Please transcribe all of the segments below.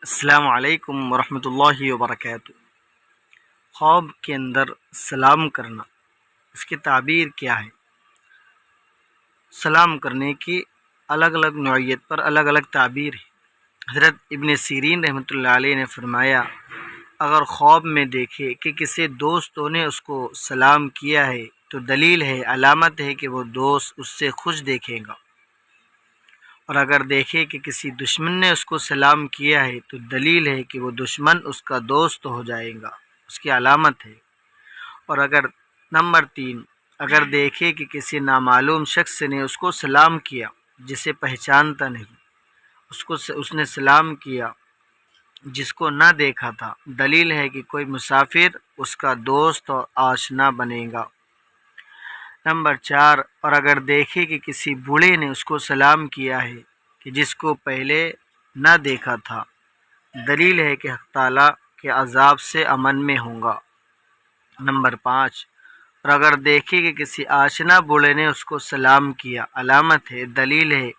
السلام علیکم ورحمۃ اللہ وبرکاتہ۔ خواب کے اندر سلام کرنا، اس کی تعبیر کیا ہے؟ سلام کرنے کی الگ الگ نوعیت پر الگ الگ تعبیر ہے۔ حضرت ابن سیرین رحمۃ اللہ علیہ نے فرمایا، اگر خواب میں دیکھے کہ کسی دوستوں نے اس کو سلام کیا ہے تو دلیل ہے، علامت ہے کہ وہ دوست اس سے خوش دیکھے گا، اور اگر دیکھے کہ کسی دشمن نے اس کو سلام کیا ہے تو دلیل ہے کہ وہ دشمن اس کا دوست ہو جائے گا، اس کی علامت ہے۔ اور اگر نمبر 3، اگر دیکھے کہ کسی نامعلوم شخص نے اس کو سلام کیا جسے پہچانتا نہیں، اس نے سلام کیا جس کو نہ دیکھا تھا، دلیل ہے کہ کوئی مسافر اس کا دوست اور آشنا بنے گا۔ نمبر 4، اور اگر دیکھے کہ کسی بوڑھے نے اس کو سلام کیا ہے کہ جس کو پہلے نہ دیکھا تھا، دلیل ہے کہ حق تعالیٰ کے عذاب سے امن میں ہوں گا۔ نمبر 5، اور اگر دیکھے کہ کسی آشنا بوڑھے نے اس کو سلام کیا، علامت ہے، دلیل ہے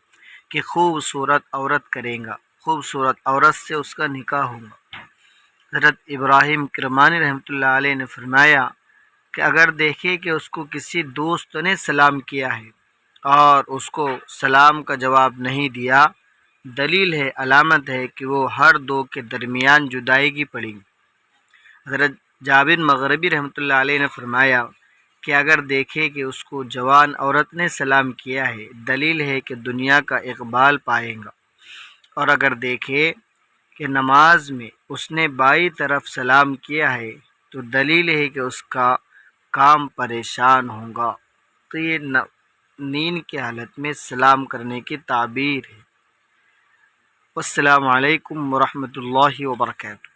کہ خوبصورت عورت کرے گا، خوبصورت عورت سے اس کا نکاح ہوگا۔ حضرت ابراہیم کرمانی رحمۃ اللہ علیہ نے فرمایا کہ اگر دیکھے کہ اس کو کسی دوست نے سلام کیا ہے اور اس کو سلام کا جواب نہیں دیا، دلیل ہے، علامت ہے کہ وہ ہر دو کے درمیان جدائی کی پڑی۔ حضرت جابر مغربی رحمۃ اللہ علیہ نے فرمایا کہ اگر دیکھے کہ اس کو جوان عورت نے سلام کیا ہے، دلیل ہے کہ دنیا کا اقبال پائے گا، اور اگر دیکھے کہ نماز میں اس نے بائیں طرف سلام کیا ہے تو دلیل ہے کہ اس کا کام پریشان ہوگا۔ تو یہ نیند کی حالت میں سلام کرنے کی تعبیر ہے۔ السلام علیکم ورحمۃ اللہ وبرکاتہ۔